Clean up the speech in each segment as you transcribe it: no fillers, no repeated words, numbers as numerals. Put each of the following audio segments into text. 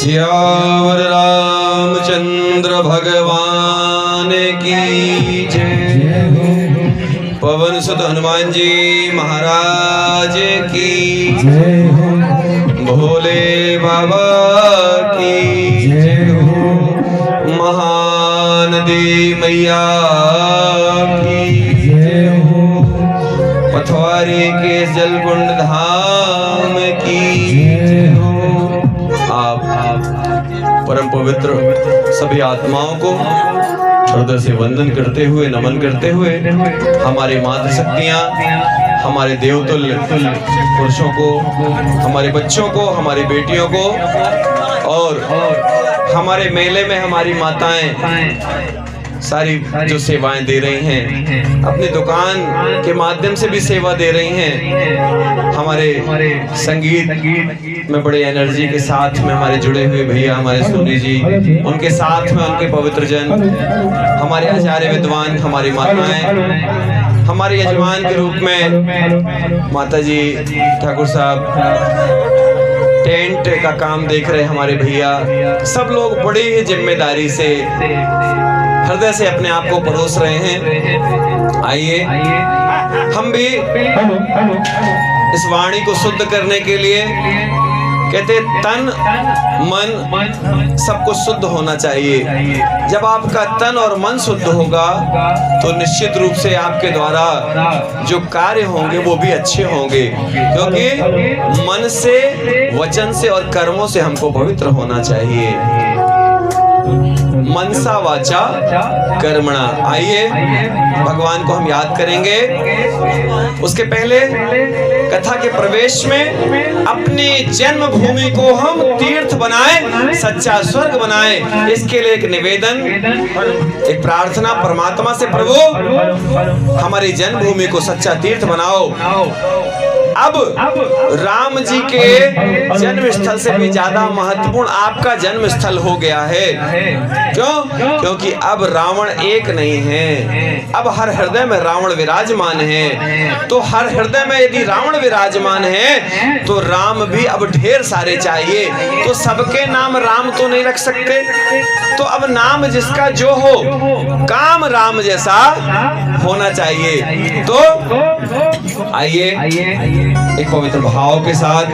सियावर रामचंद्र भगवान की जय। पवन सुत हनुमान जी महाराज की जय। भोले बाबा की जय। महानदी मैया की जय। पथवारी के जलकुंड धाम की जय। आप परम पवित्र सभी आत्माओं को हृदय से वंदन करते हुए, नमन करते हुए, हमारी मातृशक्तियाँ, हमारे देवतुल्य पुरुषों को, हमारे बच्चों को, हमारी बेटियों को और हमारे मेले में हमारी माताएं सारी जो सेवाएं दे रही हैं, अपनी दुकान के माध्यम से भी सेवा दे रही हैं, हमारे संगीत में बड़े एनर्जी के साथ में हमारे जुड़े हुए भैया, हमारे सोनी जी, उनके साथ में उनके पवित्र जन, हमारे आचार्य विद्वान, हमारी माताएं, हमारे यजमान के रूप में माता जी, ठाकुर साहब, टेंट का काम देख रहे हमारे भैया, सब लोग बड़ी ही जिम्मेदारी से हृदय से अपने आप को परोस रहे हैं। आइए हम भी इस वाणी को शुद्ध करने के लिए, कहते तन मन सब कुछ शुद्ध होना चाहिए। जब आपका तन और मन शुद्ध होगा तो निश्चित रूप से आपके द्वारा जो कार्य होंगे वो भी अच्छे होंगे, क्योंकि मन से, वचन से और कर्मों से हमको पवित्र होना चाहिए। मनसा वाचा कर्मणा। आइए भगवान को हम याद करेंगे। उसके पहले कथा के प्रवेश में अपनी जन्मभूमि को हम तीर्थ बनाएं, सच्चा स्वर्ग बनाएं। इसके लिए एक निवेदन, एक प्रार्थना परमात्मा से, प्रभु हमारी जन्मभूमि को सच्चा तीर्थ बनाओ। अब राम जी के जन्म स्थल से भी ज्यादा महत्वपूर्ण आपका जन्म स्थल हो गया है। क्यों? क्योंकि अब रावण एक नहीं है, अब हर हृदय में रावण विराजमान है। तो हर हृदय में यदि रावण विराजमान है तो राम भी अब ढेर सारे चाहिए। तो सबके नाम राम तो नहीं रख सकते, तो अब नाम जिसका जो हो, काम राम जैसा होना चाहिए। तो आइए एक पवित्र भाव के साथ,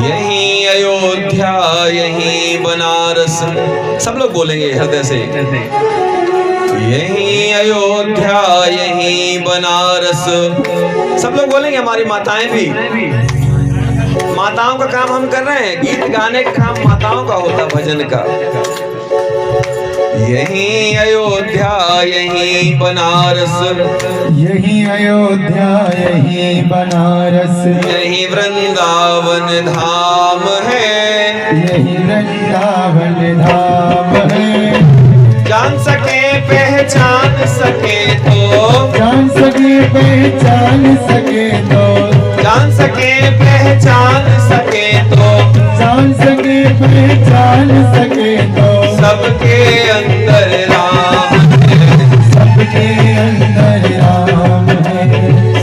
यहीं अयोध्या यहीं बनारस, सब लोग बोलेंगे हृदय से, यहीं अयोध्या यहीं बनारस। सब लोग बोलेंगे, हमारी माताएं भी। माताओं का काम हम कर रहे हैं, गीत गाने का काम माताओं का होता, भजन का। यहीं अयोध्या यहीं बनारस, यहीं अयोध्या यहीं बनारस, यहीं वृंदावन धाम है, यहीं वृंदावन धाम है। जान सके पहचान सके तो, जान सके पहचान सके तो, जान सके पहचान सके तो, जान सके पहचान सके तो, सबके अंदर राम है, सबके अंदर राम है,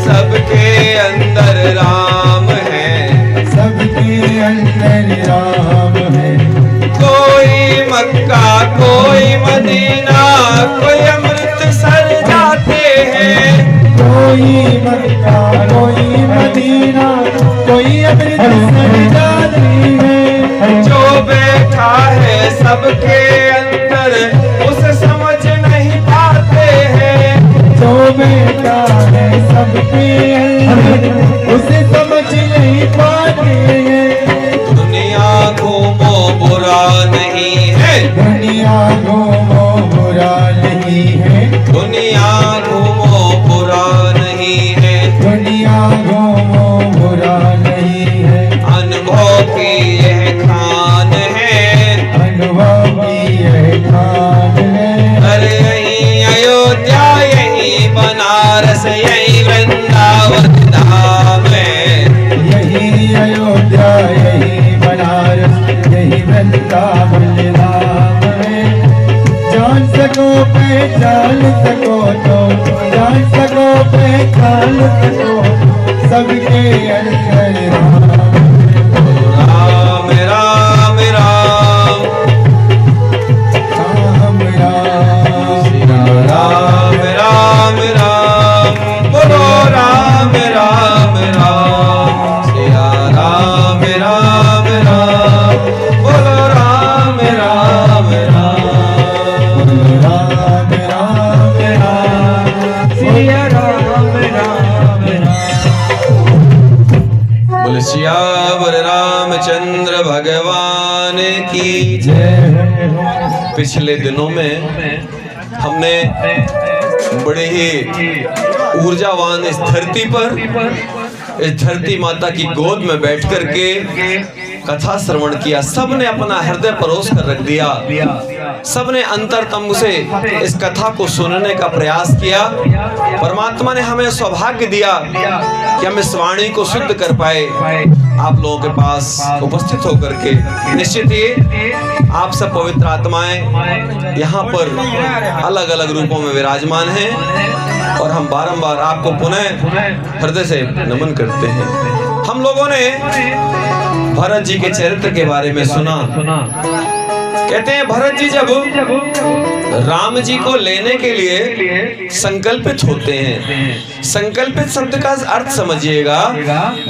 सबके अंदर राम है, सबके अंदर राम है। कोई मक्का कोई मदीना, कोई अमृतसर जाते हैं, कोई मक्का कोई मदीना, कोई अमृतसर जाते हैं। जो बैठा है सबके अंदर उसे समझ नहीं पाते हैं, जो बैठा है सबके अंदर उसे समझ नहीं पाते हैं। दुनिया घूमो बुरा नहीं है, दुनिया घूमो बुरा नहीं है, दुनिया घूमो बुरा नहीं है, दुनिया घूमो बुरा नहीं है। अनुभव की यह खान है, अनुभव की यह खान है। अरे यहीं अयोध्या यहीं बनारस यहीं वृंदावन धाम है, यहीं अयोध्या यहीं बनारस यहीं वृंदावन धाम है। जान सको पहचान सको तो, जान सको पहचान सको, सबके अंदर राम। राम राम सियावर रामचंद्र भगवान की जय। पिछले दिनों में हमने बड़े ही ऊर्जावान इस धरती पर, इस धरती माता की गोद में बैठ करके कथा श्रवण किया। सबने अपना हृदय परोस कर रख दिया, सबने अंतरतम से इस कथा को सुनने का प्रयास किया। परमात्मा ने हमें सौभाग्य दिया कि हम इस वाणी को शुद्ध कर पाए आप लोगों के पास उपस्थित होकर के। निश्चित ही आप सब पवित्र आत्माएं यहाँ पर अलग अलग रूपों में विराजमान हैं और हम बारंबार आपको पुनः हृदय से नमन करते हैं। हम लोगों ने भरत जी के चरित्र के बारे में सुना। कहते हैं भरत जी जब राम जी को लेने के लिए संकल्पित होते हैं, संकल्पित शब्द का अर्थ समझिएगा,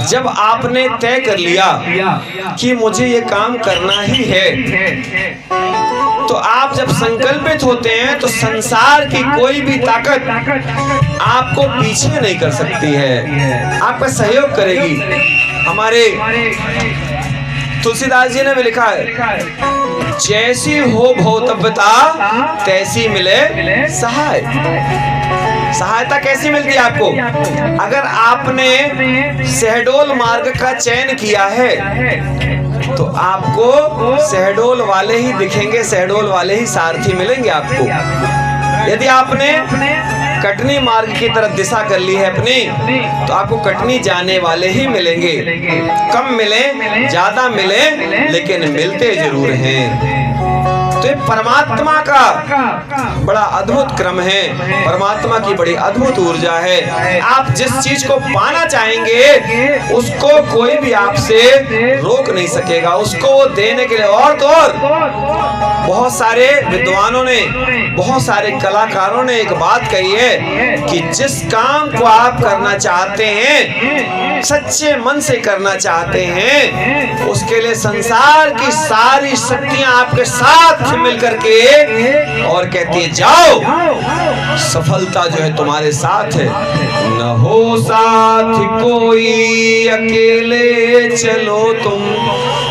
जब आपने तय कर लिया कि मुझे ये काम करना ही है, तो आप जब संकल्पित होते हैं तो संसार की कोई भी ताकत आपको पीछे नहीं कर सकती है, आपका सहयोग करेगी। हमारे तुलसीदास जी ने भी लिखा है, जैसी हो भौतव्यता तैसी मिले सहाय। सहायता कैसी मिलती है आपको? अगर आपने शहडोल मार्ग का चयन किया है तो आपको शहडोल वाले ही दिखेंगे, शहडोल वाले ही सारथी मिलेंगे आपको। यदि आपने कटनी मार्ग की तरफ दिशा कर ली है अपनी, तो आपको कटनी जाने वाले ही मिलेंगे। कम मिले ज्यादा मिले, लेकिन मिलते जरूर हैं। तो ये परमात्मा का बड़ा अद्भुत क्रम है, परमात्मा की बड़ी अद्भुत ऊर्जा है। आप जिस चीज को पाना चाहेंगे उसको कोई भी आपसे रोक नहीं सकेगा, उसको वो देने के लिए। और तो और बहुत सारे विद्वानों ने, बहुत सारे कलाकारों ने एक बात कही है कि जिस काम को आप करना चाहते हैं, सच्चे मन से करना चाहते हैं, उसके लिए संसार की सारी शक्तियां आपके साथ मिलकर के और कहती है जाओ, सफलता जो है तुम्हारे साथ है। न हो साथ कोई अकेले चलो तुम,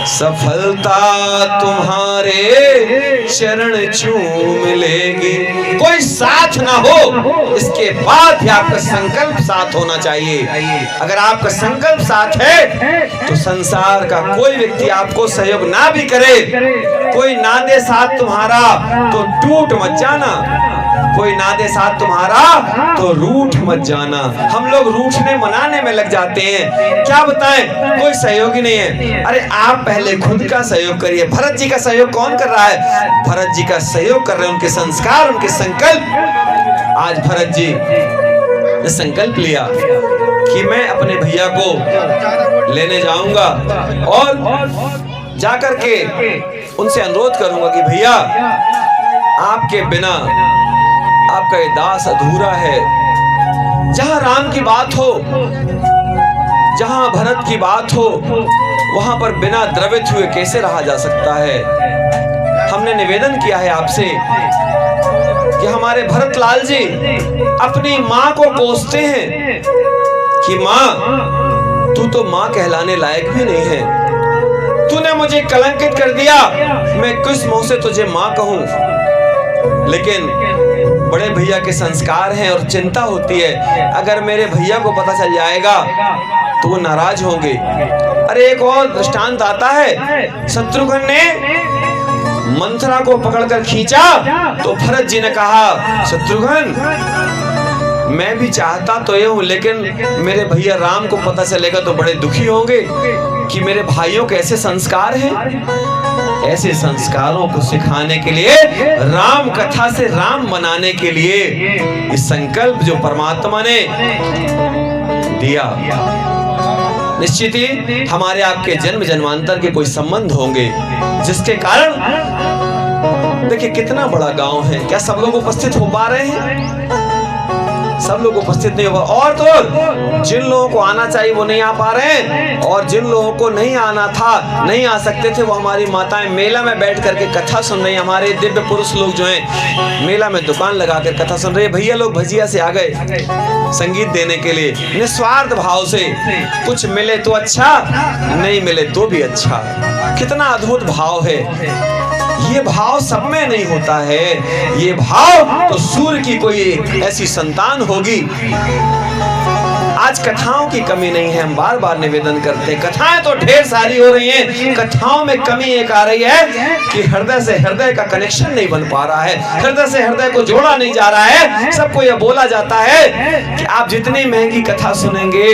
सफलता तुम्हारे चरण छूम लेगी। कोई साथ ना हो, इसके बाद भी आपका संकल्प साथ होना चाहिए। अगर आपका संकल्प साथ है तो संसार का कोई व्यक्ति आपको सहयोग ना भी करे, कोई ना दे साथ तुम्हारा, तो टूट मत जाना। कोई ना दे साथ तुम्हारा तो रूठ मत जाना। हम लोग रूठने मनाने में लग जाते हैं, क्या बताएं, कोई सहयोगी नहीं है। अरे आप पहले खुद का सहयोग करिए। भरत जी का सहयोग कौन कर रहा है? भरत जी का सहयोग कर रहे हैं उनके संस्कार, उनके संकल्प। आज भरत जी ने संकल्प लिया कि मैं अपने भैया को लेने जाऊंगा और जाकर के उनसे अनुरोध करूंगा कि भैया आपके बिना आपका ये दास अधूरा है। जहां राम की बात हो, जहां भरत की बात हो, वहां पर बिना द्रवित हुए कैसे रहा जा सकता है। हमने निवेदन किया है आपसे कि हमारे भरत लाल जी अपनी माँ को कोसते हैं कि माँ तू तो माँ कहलाने लायक भी नहीं है, तूने मुझे कलंकित कर दिया, मैं किस मुंह से तुझे माँ कहूं। लेकिन बड़े भैया के संस्कार हैं और चिंता होती है, अगर मेरे भैया को पता चल जाएगा तो वो नाराज होंगे। अरे एक और दृष्टांत आता है, शत्रुघ्न ने मंथरा को पकड़कर खींचा तो भरत जी ने कहा शत्रुघ्न मैं भी चाहता तो ये हूं, लेकिन मेरे भैया राम को पता चलेगा तो बड़े दुखी होंगे कि मेरे भाइयों के ऐसे संस्कार हैं। ऐसे संस्कारों को सिखाने के लिए, राम कथा से राम बनाने के लिए इस संकल्प जो परमात्मा ने दिया, निश्चित ही हमारे आपके जन्म जन्मांतर के कोई संबंध होंगे, जिसके कारण देखिए कितना बड़ा गांव है। क्या सब लोग उपस्थित हो पा रहे हैं? सब लोग उपस्थित नहीं हो, और तो जिन लोगों को आना चाहिए वो नहीं आ पा रहे हैं, और जिन लोगों को नहीं आना था, नहीं आ सकते थे, वो हमारी माताएं मेला में बैठ करके कथा सुन रही हैं। हमारे दिव्य पुरुष लोग जो हैं मेला में दुकान लगाकर कथा सुन रहे हैं। भैया लोग भजिया से आ गए संगीत देने के लिए, निस्वार्थ भाव से। कुछ मिले तो अच्छा, नहीं मिले तो भी अच्छा। कितना अद्भुत भाव है। ये भाव सब में नहीं होता है। ये भाव तो सूर्य की कोई ऐसी संतान होगी। आज कथाओं की कमी नहीं है, हम बार बार निवेदन करते हैं। कथाएं तो ढेर सारी हो रही हैं, कथाओं में कमी एक आ रही है कि हृदय से हृदय का कनेक्शन नहीं बन पा रहा है, हृदय से हृदय को जोड़ा नहीं जा रहा है। सबको यह बोला जाता है कि आप जितनी महंगी कथा सुनेंगे,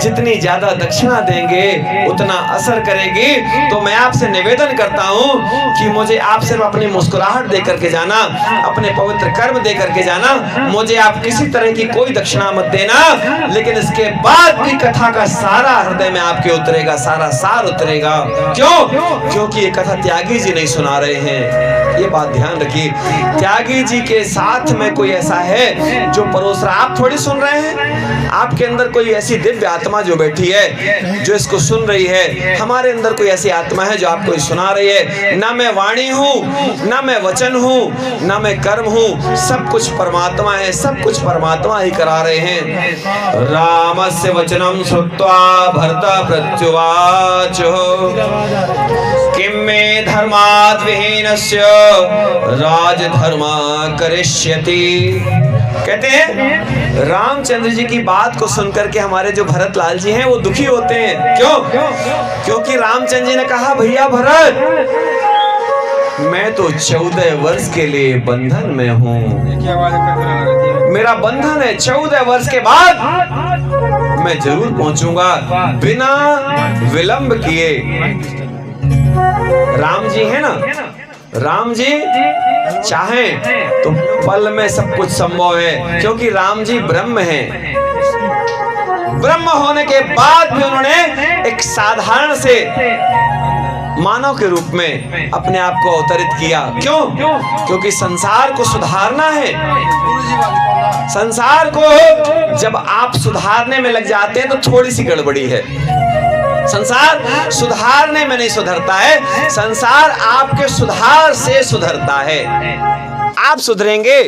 जितनी ज्यादा दक्षिणा देंगे, उतना असर करेगी। तो मैं आपसे निवेदन करता हूं कि मुझे आप सिर्फ अपनी मुस्कुराहट दे करके जाना, अपने पवित्र कर्म दे करके जाना, मुझे आप किसी तरह की कोई दक्षिणा मत देना। लेकिन इसके बाद भी कथा का सारा हृदय में आपके उतरेगा, सारा सार उतरेगा। क्यों? क्योंकि ये कथा त्यागी जी नहीं सुना रहे हैं। ये बात ध्यान रखिए, त्यागी जी के साथ में कोई ऐसा है जो परोस रहा। आप थोड़ी सुन रहे हैं, आपके अंदर कोई ऐसी दिव्य आत्मा जो बैठी है, जो इसको सुन रही है। हमारे अंदर कोई ऐसी आत्मा है जो आपको सुना रही है। ना मैं वाणी हूँ, ना मैं वचन हूँ, ना मैं कर्म हूँ, सब कुछ परमात्मा है, सब कुछ परमात्मा ही करा रहे हैं। रामस्य वचनं श्रुत्वा भरता प्रत्युवाच किं मे धर्माद् विहीनस्य राजधर्मा करिष्यति। कहते हैं रामचंद्र जी की बात को सुनकर के हमारे जो भरत लाल जी हैं वो दुखी होते हैं। क्यों? क्योंकि रामचंद्र जी ने कहा, भैया भरत, मैं तो 14 वर्ष के लिए बंधन में हूँ। मेरा बंधन है, 14 वर्ष के बाद मैं जरूर पहुंचूंगा बिना विलंब किए। राम जी है ना, राम जी चाहें तो पल में सब कुछ संभव है, क्योंकि राम जी ब्रह्म हैं। ब्रह्म होने के बाद भी उन्होंने एक साधारण से मानव के रूप में अपने आप को अवतरित किया। क्यों? क्योंकि संसार को सुधारना है। संसार को जब आप सुधारने में लग जाते हैं तो थोड़ी सी गड़बड़ी है। संसार सुधारने में नहीं सुधरता है, संसार आपके सुधार से सुधरता है। आप सुधरेंगे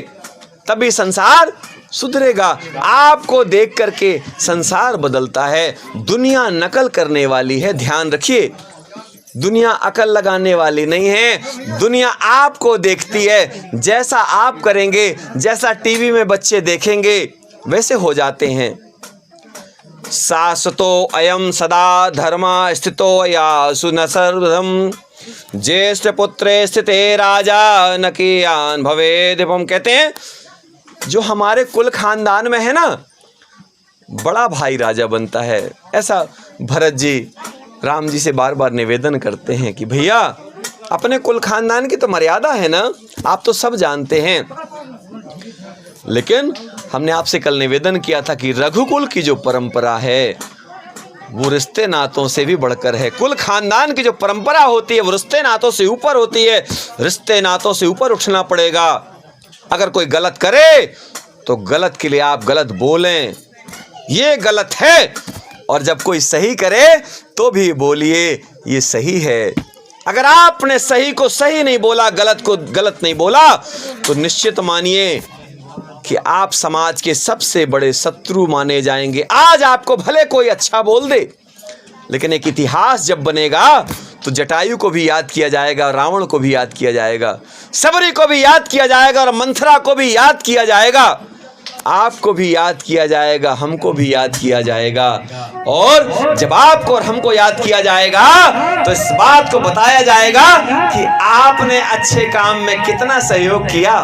तभी संसार सुधरेगा। आपको देख करके संसार बदलता है। दुनिया नकल करने वाली है, ध्यान रखिए। दुनिया अकल लगाने वाली नहीं है। दुनिया आपको देखती है, जैसा आप करेंगे, जैसा टीवी में बच्चे देखेंगे वैसे हो जाते हैं। शाश्वतो अयम सदा धर्मा स्थितो या सुन सर्वधम ज्येष्ठ पुत्रे स्थिते राजा न कियान भवे दीपम। कहते हैं जो हमारे कुल खानदान में है ना, बड़ा भाई राजा बनता है। ऐसा भरत जी राम जी से बार बार निवेदन करते हैं कि भैया अपने कुल खानदान की तो मर्यादा है ना, आप तो सब जानते हैं। लेकिन हमने आपसे कल निवेदन किया था कि रघुकुल की जो परंपरा है वो रिश्ते नातों से भी बढ़कर है। कुल खानदान की जो परंपरा होती है वो रिश्ते नातों से ऊपर होती है। रिश्ते नातों से ऊपर उठना पड़ेगा। अगर कोई गलत करे तो गलत के लिए आप गलत बोलें, ये गलत है, और जब कोई सही करे तो भी बोलिए ये सही है। अगर आपने सही को सही नहीं बोला, गलत को गलत नहीं बोला, तो निश्चित मानिए कि आप समाज के सबसे बड़े शत्रु माने जाएंगे। आज आपको भले कोई अच्छा बोल दे, लेकिन एक इतिहास जब बनेगा तो जटायु को भी याद किया जाएगा, रावण को भी याद किया जाएगा, सबरी को भी याद किया जाएगा, और मंथरा को भी याद किया जाएगा, आपको भी याद किया जाएगा, हमको भी याद किया जाएगा। और जब आपको और हमको याद किया जाएगा तो इस बात को बताया जाएगा कि आपने अच्छे काम में कितना सहयोग किया।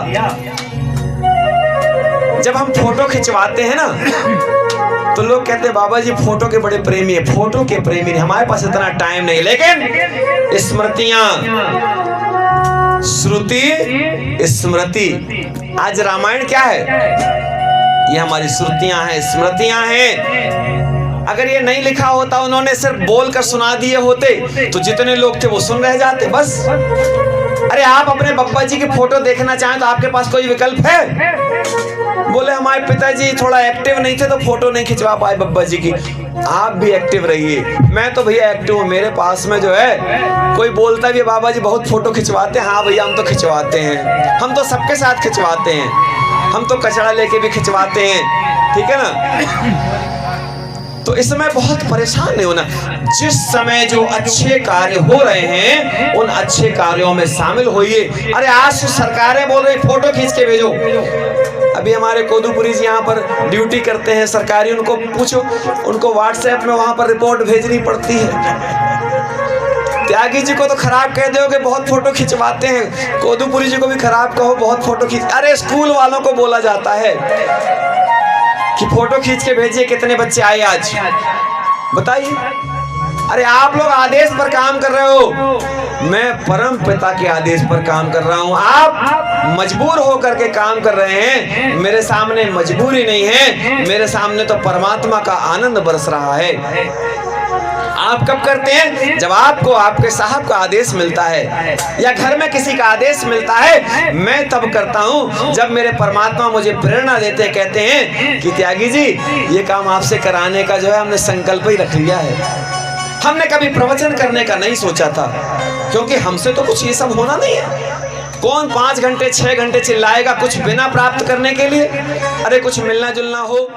जब हम फोटो खिंचवाते हैं ना तो लोग कहते हैं बाबा जी फोटो के बड़े प्रेमी है। फोटो के प्रेमी नहीं, हमारे पास इतना टाइम नहीं, लेकिन स्मृतियां, श्रुति स्मृति। आज रामायण क्या है? ये हमारी श्रुतियां हैं, स्मृतियां हैं। अगर ये नहीं लिखा होता, उन्होंने सिर्फ बोल कर सुना दिए होते, तो जितने लोग थे वो सुन रह जाते बस। अरे आप अपने बब्बा जी की फोटो देखना चाहें तो आपके पास कोई विकल्प है? बोले हमारे पिताजी थोड़ा एक्टिव नहीं थे तो फोटो नहीं खिंचवा पाए बब्बा जी की। आप भी एक्टिव रहिए। मैं तो भैया एक्टिव हूँ। मेरे पास में जो है कोई बोलता भी है बाबा जी बहुत फोटो खिंचवाते हैं। हाँ भैया हम तो खिंचवाते हैं, हम तो सबके साथ खिंचवाते हैं, हम तो कचरा लेके भी खिंचवाते हैं, ठीक है ना। तो इस समय बहुत परेशान नहीं होना। जिस समय जो अच्छे कार्य हो रहे हैं उन अच्छे कार्यों में शामिल होइए। अरे आज सरकारें बोल रही फोटो खींच के भेजो। अभी हमारे कोदूपुरी जी यहाँ पर ड्यूटी करते हैं सरकारी, उनको पूछो, उनको व्हाट्सएप में वहां पर रिपोर्ट भेजनी पड़ती है। त्यागी जी को तो खराब कह दोगे बहुत फोटो खिंचवाते हैं, कोदूपुरी जी को भी खराब कहो बहुत फोटो खींच। अरे स्कूल वालों को बोला जाता है कि फोटो खींच के भेजिए कितने बच्चे आए आज, बताइए। अरे आप लोग आदेश पर काम कर रहे हो, मैं परम पिता के आदेश पर काम कर रहा हूं। आप मजबूर होकर के काम कर रहे हैं। मेरे सामने मजबूरी नहीं है, मेरे सामने तो परमात्मा का आनंद बरस रहा है। आप कब करते हैं? जब आपको आपके साहब का आदेश मिलता है या घर में किसी का आदेश मिलता है। मैं तब करता हूं जब मेरे परमात्मा मुझे प्रेरणा देते, कहते हैं कि त्यागी जी ये काम आपसे कराने का जो है हमने संकल्प ही रख लिया है। हमने कभी प्रवचन करने का नहीं सोचा था, क्योंकि हमसे तो कुछ ये सब होना नहीं है। कौन 5 घंटे 6 घंटे चिल्लाएगा कुछ बिना प्राप्त करने के लिए? अरे कुछ मिलना जुलना हो